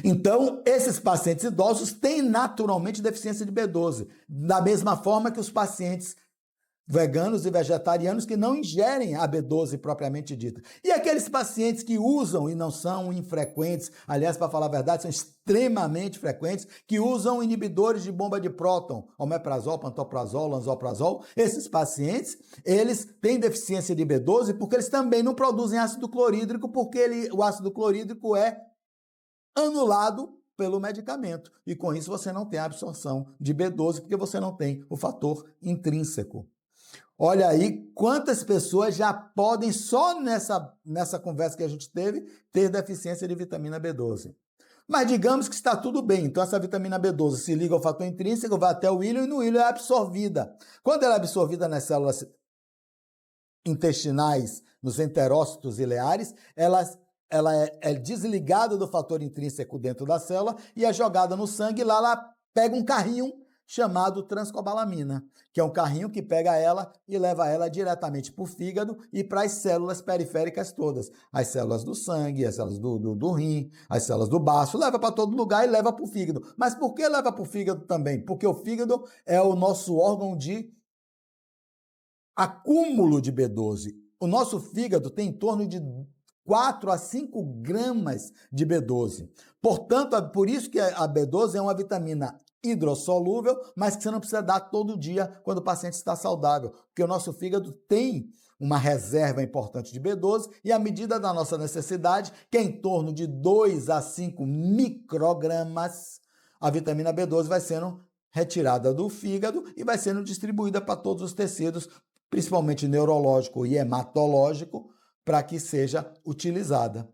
Então, esses pacientes idosos têm naturalmente deficiência de B12, da mesma forma que os pacientes veganos e vegetarianos que não ingerem a B12 propriamente dita. E aqueles pacientes que usam, e não são infrequentes, aliás, para falar a verdade, são extremamente frequentes, que usam inibidores de bomba de próton, omeprazol, pantoprazol, lansoprazol, esses pacientes, eles têm deficiência de B12 porque eles também não produzem ácido clorídrico, porque o ácido clorídrico é anulado pelo medicamento. E com isso você não tem a absorção de B12, porque você não tem o fator intrínseco. Olha aí quantas pessoas já podem, só nessa conversa que a gente teve, ter deficiência de vitamina B12. Mas digamos que está tudo bem, então essa vitamina B12 se liga ao fator intrínseco, vai até o íleo e no íleo é absorvida. Quando ela é absorvida nas células intestinais, nos enterócitos ileares, ela é desligada do fator intrínseco dentro da célula e é jogada no sangue, e lá ela pega um carrinho chamado transcobalamina, que é um carrinho que pega ela e leva ela diretamente para o fígado e para as células periféricas todas. As células do sangue, as células do rim, as células do baço, leva para todo lugar e leva para o fígado. Mas por que leva para o fígado também? Porque o fígado é o nosso órgão de acúmulo de B12. O nosso fígado tem em torno de 4 a 5 gramas de B12. Portanto, por isso que a B12 é uma vitamina hidrossolúvel, mas que você não precisa dar todo dia quando o paciente está saudável, porque o nosso fígado tem uma reserva importante de B12 e à medida da nossa necessidade, que é em torno de 2 a 5 microgramas, a vitamina B12 vai sendo retirada do fígado e vai sendo distribuída para todos os tecidos, principalmente neurológico e hematológico, para que seja utilizada.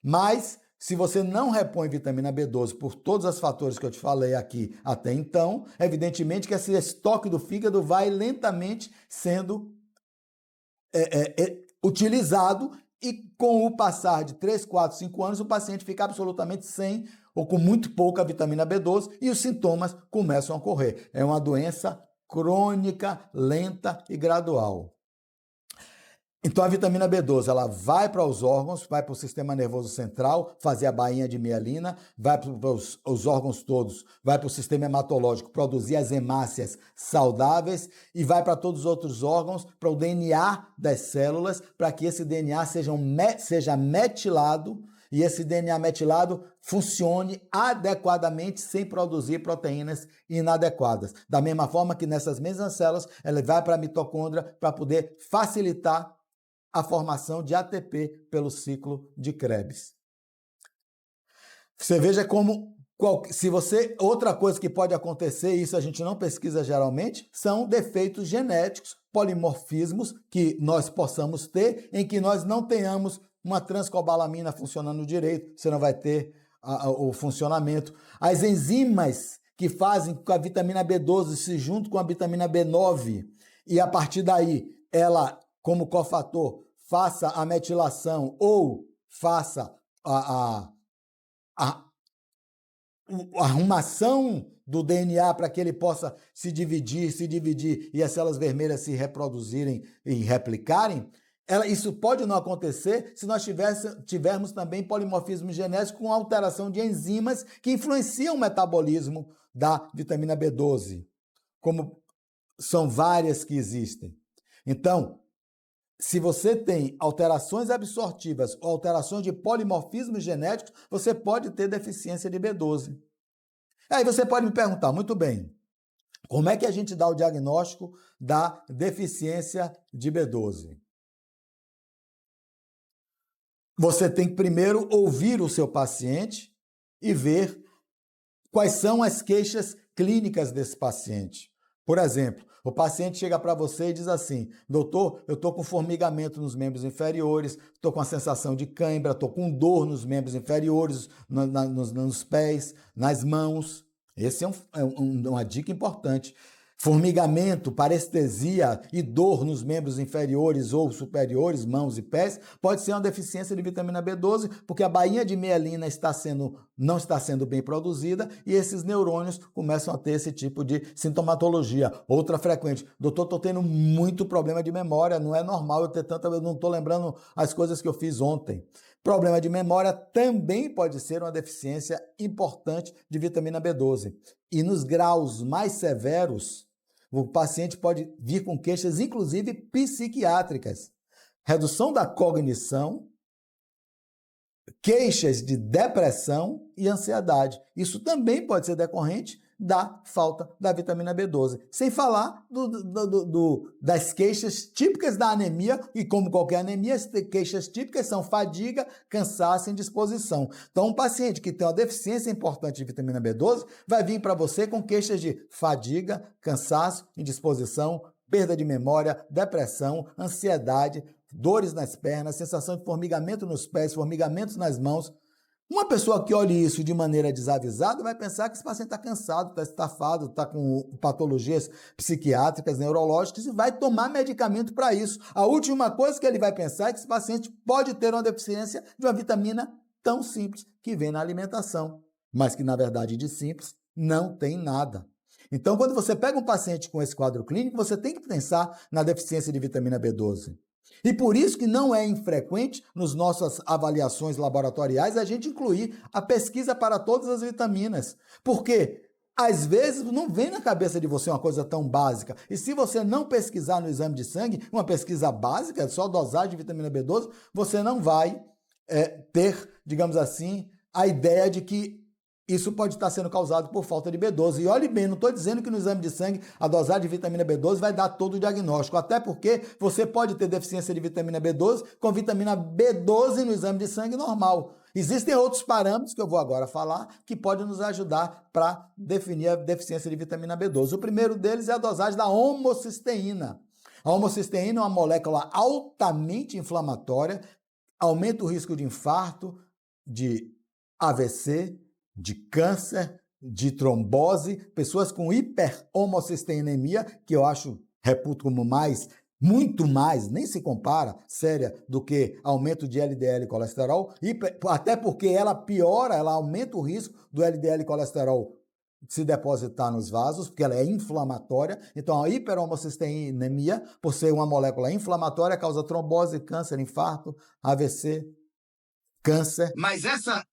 Mas se você não repõe vitamina B12 por todos os fatores que eu te falei aqui até então, evidentemente que esse estoque do fígado vai lentamente sendo utilizado e com o passar de 3, 4, 5 anos, o paciente fica absolutamente sem ou com muito pouca vitamina B12 e os sintomas começam a ocorrer. É uma doença crônica, lenta e gradual. Então a vitamina B12 ela vai para os órgãos, vai para o sistema nervoso central, fazer a bainha de mielina, vai para os órgãos todos, vai para o sistema hematológico, produzir as hemácias saudáveis e vai para todos os outros órgãos, para o DNA das células, para que esse DNA seja metilado e esse DNA metilado funcione adequadamente sem produzir proteínas inadequadas. Da mesma forma que nessas mesmas células, ela vai para a mitocôndria para poder facilitar a formação de ATP pelo ciclo de Krebs. Você veja como, outra coisa que pode acontecer, isso a gente não pesquisa geralmente, são defeitos genéticos, polimorfismos que nós possamos ter, em que nós não tenhamos uma transcobalamina funcionando direito, você não vai ter o funcionamento. As enzimas que fazem com que a vitamina B12 se junte com a vitamina B9 e a partir daí ela, como cofator, faça a metilação ou faça a arrumação do DNA para que ele possa se dividir e as células vermelhas se reproduzirem e replicarem, isso pode não acontecer se nós tivermos também polimorfismo genético com alteração de enzimas que influenciam o metabolismo da vitamina B12, como são várias que existem. Então, se você tem alterações absortivas ou alterações de polimorfismo genético, você pode ter deficiência de B12. Aí você pode me perguntar, muito bem, como é que a gente dá o diagnóstico da deficiência de B12? Você tem que primeiro ouvir o seu paciente e ver quais são as queixas clínicas desse paciente. Por exemplo, o paciente chega para você e diz assim, doutor, eu estou com formigamento nos membros inferiores, estou com a sensação de cãibra, estou com dor nos membros inferiores, nos pés, nas mãos. Essa é uma dica importante. Formigamento, parestesia e dor nos membros inferiores ou superiores, mãos e pés, pode ser uma deficiência de vitamina B12, porque a bainha de mielina não está sendo bem produzida e esses neurônios começam a ter esse tipo de sintomatologia. Outra frequente, doutor, estou tendo muito problema de memória, não é normal eu ter tanta, eu não estou lembrando as coisas que eu fiz ontem. Problema de memória também pode ser uma deficiência importante de vitamina B12. E nos graus mais severos, o paciente pode vir com queixas, inclusive psiquiátricas. Redução da cognição, queixas de depressão e ansiedade. Isso também pode ser decorrente da falta da vitamina B12. Sem falar das queixas típicas da anemia, e como qualquer anemia, as queixas típicas são fadiga, cansaço e indisposição. Então, um paciente que tem uma deficiência importante de vitamina B12 vai vir para você com queixas de fadiga, cansaço, indisposição, perda de memória, depressão, ansiedade, dores nas pernas, sensação de formigamento nos pés, formigamentos nas mãos. Uma pessoa que olhe isso de maneira desavisada vai pensar que esse paciente está cansado, está estafado, está com patologias psiquiátricas, neurológicas e vai tomar medicamento para isso. A última coisa que ele vai pensar é que esse paciente pode ter uma deficiência de uma vitamina tão simples que vem na alimentação, mas que na verdade de simples não tem nada. Então, quando você pega um paciente com esse quadro clínico, você tem que pensar na deficiência de vitamina B12. E por isso que não é infrequente, nas nossas avaliações laboratoriais, a gente incluir a pesquisa para todas as vitaminas. Porque, às vezes, não vem na cabeça de você uma coisa tão básica. E se você não pesquisar no exame de sangue, uma pesquisa básica, só dosagem de vitamina B12, você não vai ter, digamos assim, a ideia de que isso pode estar sendo causado por falta de B12. E olhe bem, não estou dizendo que no exame de sangue a dosagem de vitamina B12 vai dar todo o diagnóstico, até porque você pode ter deficiência de vitamina B12 com vitamina B12 no exame de sangue normal. Existem outros parâmetros que eu vou agora falar que podem nos ajudar para definir a deficiência de vitamina B12. O primeiro deles é a dosagem da homocisteína. A homocisteína é uma molécula altamente inflamatória, aumenta o risco de infarto, de AVC, de câncer, de trombose, pessoas com hiperhomocisteinemia, que eu reputo como muito mais, nem se compara, séria, do que aumento de LDL e colesterol, até porque ela piora, ela aumenta o risco do LDL e colesterol se depositar nos vasos, porque ela é inflamatória. Então, a hiperhomocisteinemia, por ser uma molécula inflamatória, causa trombose, câncer, infarto, AVC, câncer. Mas essa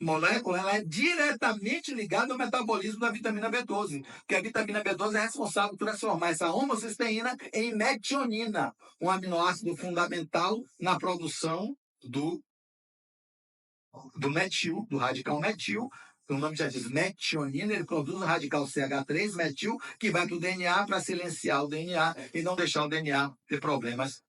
molécula ela é diretamente ligada ao metabolismo da vitamina B12, porque a vitamina B12 é responsável por transformar essa homocisteína em metionina, um aminoácido fundamental na produção do metil, do radical metil. O nome já diz metionina, ele produz o radical CH3 metil, que vai para o DNA para silenciar o DNA e não deixar o DNA ter problemas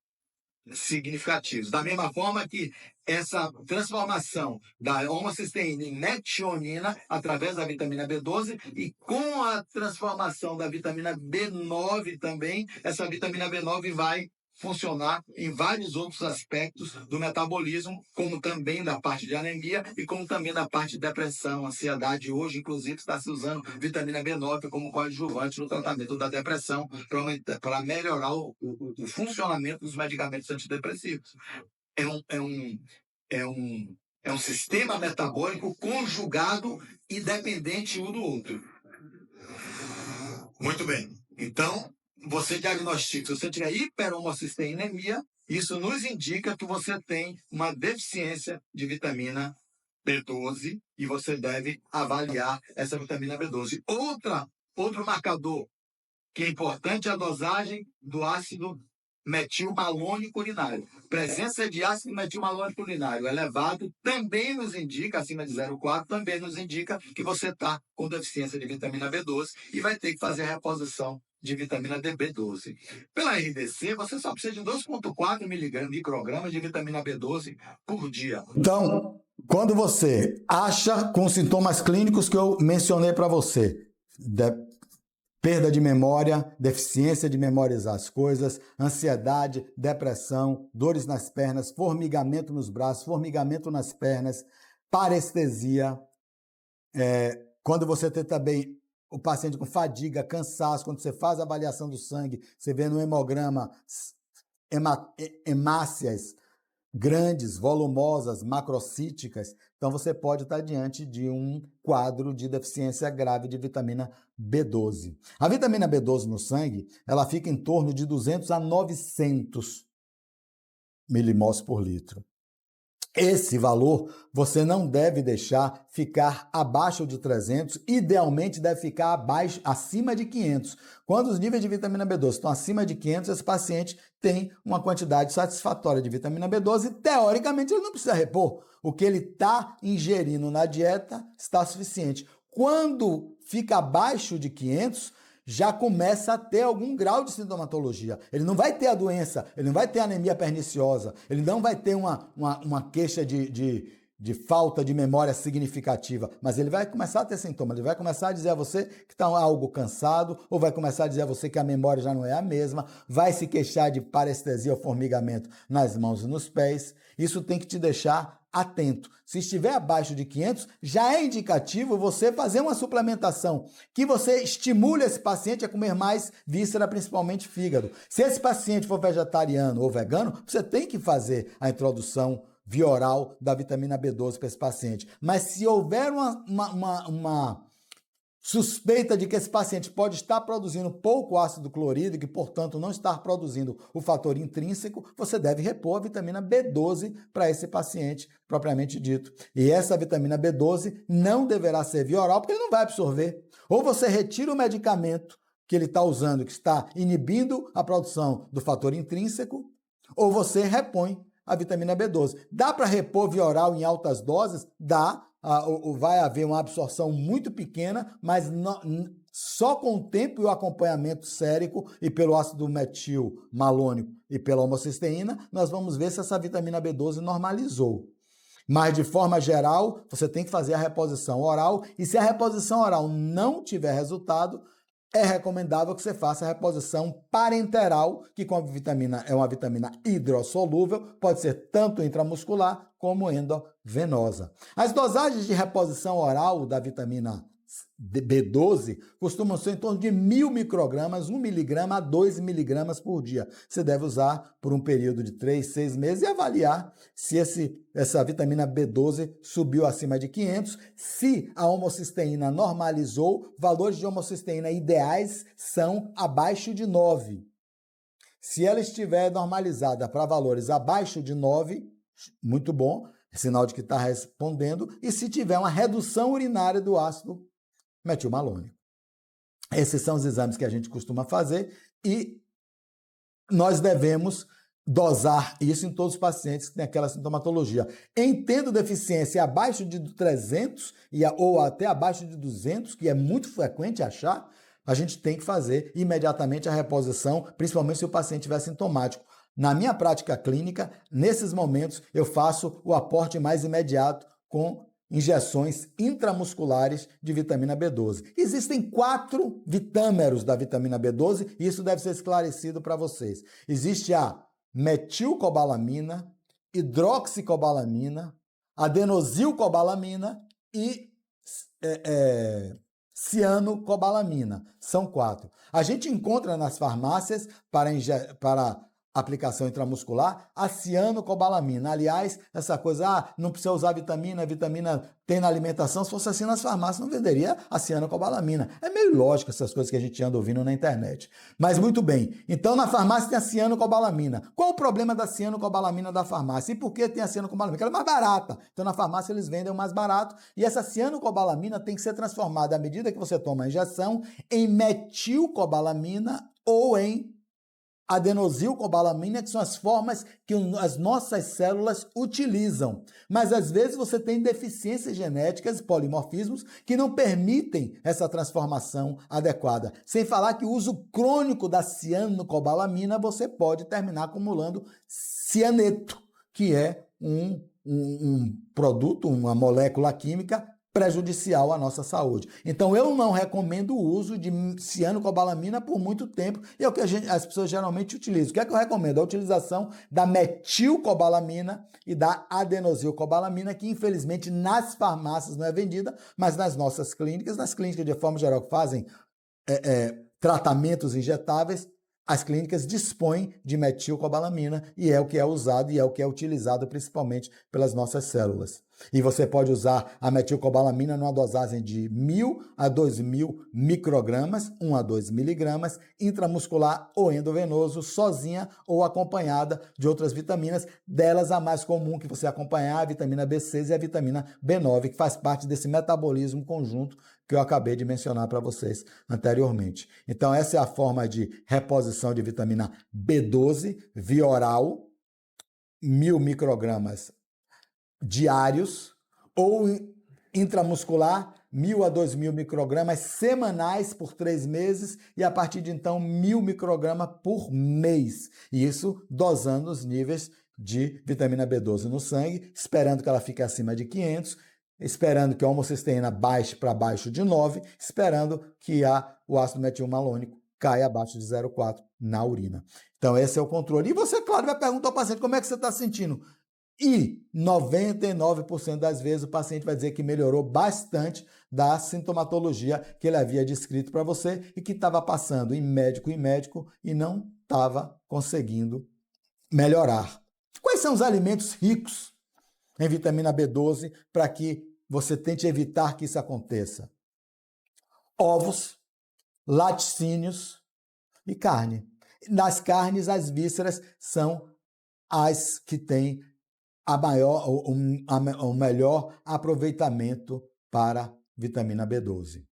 significativos. Da mesma forma que essa transformação da homocisteína em metionina através da vitamina B12 e com a transformação da vitamina B9 também, essa vitamina B9 vai funcionar em vários outros aspectos do metabolismo, como também da parte de anemia e como também da parte de depressão, ansiedade. Hoje, inclusive, está se usando vitamina B9 como coadjuvante no tratamento da depressão para melhorar o funcionamento dos medicamentos antidepressivos. É um sistema metabólico conjugado e dependente um do outro. Muito bem. Então, você diagnostica, se você tiver hiperhomocisteinemia, isso nos indica que você tem uma deficiência de vitamina B12 e você deve avaliar essa vitamina B12. Outro marcador que é importante é a dosagem do ácido metilmalônico urinário. Presença de ácido metilmalônico urinário elevado também nos indica, acima de 0,4, também nos indica que você está com deficiência de vitamina B12 e vai ter que fazer a reposição de vitamina B12. Pela RDC, você só precisa de 2,4 microgramas de vitamina B12 por dia. Então, quando você acha com sintomas clínicos que eu mencionei para você, perda de memória, deficiência de memorizar as coisas, ansiedade, depressão, dores nas pernas, formigamento nos braços, formigamento nas pernas, parestesia, quando você tem também o paciente com fadiga, cansaço, quando você faz a avaliação do sangue, você vê no hemograma hemácias grandes, volumosas, macrocíticas, então você pode estar diante de um quadro de deficiência grave de vitamina B12. A vitamina B12 no sangue, ela fica em torno de 200 a 900 milimóles por litro. Esse valor você não deve deixar ficar abaixo de 300, idealmente deve ficar acima de 500. Quando os níveis de vitamina B12 estão acima de 500, esse paciente tem uma quantidade satisfatória de vitamina B12 e, teoricamente, ele não precisa repor. O que ele está ingerindo na dieta está suficiente. Quando fica abaixo de 500, já começa a ter algum grau de sintomatologia. Ele não vai ter a doença, ele não vai ter anemia perniciosa, ele não vai ter uma queixa de falta de memória significativa, mas ele vai começar a ter sintomas, ele vai começar a dizer a você que está algo cansado, ou vai começar a dizer a você que a memória já não é a mesma, vai se queixar de parestesia ou formigamento nas mãos e nos pés. Isso tem que te deixar atento. Se estiver abaixo de 500, já é indicativo você fazer uma suplementação que você estimule esse paciente a comer mais víscera, principalmente fígado. Se esse paciente for vegetariano ou vegano, você tem que fazer a introdução via oral da vitamina B12 para esse paciente. Mas se houver uma suspeita de que esse paciente pode estar produzindo pouco ácido clorídrico e, portanto, não estar produzindo o fator intrínseco, você deve repor a vitamina B12 para esse paciente, propriamente dito. E essa vitamina B12 não deverá ser via oral, porque ele não vai absorver. Ou você retira o medicamento que ele está usando, que está inibindo a produção do fator intrínseco, ou você repõe a vitamina B12. Dá para repor via oral em altas doses? Dá. Vai haver uma absorção muito pequena, mas só com o tempo e o acompanhamento sérico e pelo ácido metil malônico e pela homocisteína, nós vamos ver se essa vitamina B12 normalizou. Mas, de forma geral, você tem que fazer a reposição oral, e se a reposição oral não tiver resultado, é recomendável que você faça a reposição parenteral, que com a vitamina é uma vitamina hidrossolúvel, pode ser tanto intramuscular como endovenosa. As dosagens de reposição oral da vitamina B12 costumam ser em torno de 1.000 microgramas, 1 miligrama a 2 miligramas por dia. Você deve usar por um período de 3, 6 meses e avaliar se essa vitamina B12 subiu acima de 500. Se a homocisteína normalizou, valores de homocisteína ideais são abaixo de 9. Se ela estiver normalizada para valores abaixo de 9, muito bom, é sinal de que está respondendo. E se tiver uma redução urinária do ácido metilmalônico. Esses são os exames que a gente costuma fazer e nós devemos dosar isso em todos os pacientes que têm aquela sintomatologia. Em tendo deficiência abaixo de 300 ou até abaixo de 200, que é muito frequente achar, a gente tem que fazer imediatamente a reposição, principalmente se o paciente estiver sintomático. Na minha prática clínica, nesses momentos, eu faço o aporte mais imediato com injeções intramusculares de vitamina B12. Existem 4 vitâmeros da vitamina B12 e isso deve ser esclarecido para vocês. Existe a metilcobalamina, hidroxicobalamina, adenosilcobalamina e cianocobalamina. São 4. A gente encontra nas farmácias para aplicação intramuscular, a cianocobalamina. Aliás, essa coisa, não precisa usar vitamina, a vitamina tem na alimentação, se fosse assim nas farmácias não venderia a cianocobalamina. É meio lógico essas coisas que a gente anda ouvindo na internet. Mas muito bem, então na farmácia tem a cianocobalamina. Qual o problema da cianocobalamina da farmácia? E por que tem a cianocobalamina? Porque ela é mais barata. Então na farmácia eles vendem o mais barato e essa cianocobalamina tem que ser transformada à medida que você toma a injeção em metilcobalamina ou em adenosilcobalamina, que são as formas que as nossas células utilizam. Mas às vezes você tem deficiências genéticas, polimorfismos, que não permitem essa transformação adequada. Sem falar que o uso crônico da cianocobalamina, você pode terminar acumulando cianeto, que é um produto, uma molécula química prejudicial à nossa saúde. Então, eu não recomendo o uso de cianocobalamina por muito tempo, e é o que as pessoas geralmente utilizam. O que é que eu recomendo? A utilização da metilcobalamina e da adenosilcobalamina, que infelizmente nas farmácias não é vendida, mas nas nossas clínicas, nas clínicas de forma geral que fazem tratamentos injetáveis, as clínicas dispõem de metilcobalamina e é o que é usado e é o que é utilizado principalmente pelas nossas células. E você pode usar a metilcobalamina numa dosagem de 1.000 a 2.000 microgramas, 1 a 2 miligramas, intramuscular ou endovenoso, sozinha ou acompanhada de outras vitaminas. Delas, a mais comum que você acompanhar, a vitamina B6 e a vitamina B9, que faz parte desse metabolismo conjunto que eu acabei de mencionar para vocês anteriormente. Então, essa é a forma de reposição de vitamina B12 via oral, 1.000 microgramas diários, ou intramuscular, 1.000 a 2.000 microgramas semanais por 3 meses e a partir de então 1.000 microgramas por mês. E isso dosando os níveis de vitamina B12 no sangue, esperando que ela fique acima de 500, esperando que a homocisteína baixe para baixo de 9, esperando que o ácido metilmalônico caia abaixo de 0,4 na urina. Então esse é o controle. E você, claro, vai perguntar ao paciente como é que você está sentindo. E 99% das vezes o paciente vai dizer que melhorou bastante da sintomatologia que ele havia descrito para você e que estava passando em médico e não estava conseguindo melhorar. Quais são os alimentos ricos em vitamina B12 para que você tente evitar que isso aconteça? Ovos, laticínios e carne. Nas carnes, as vísceras são as que têm o melhor aproveitamento para vitamina B12.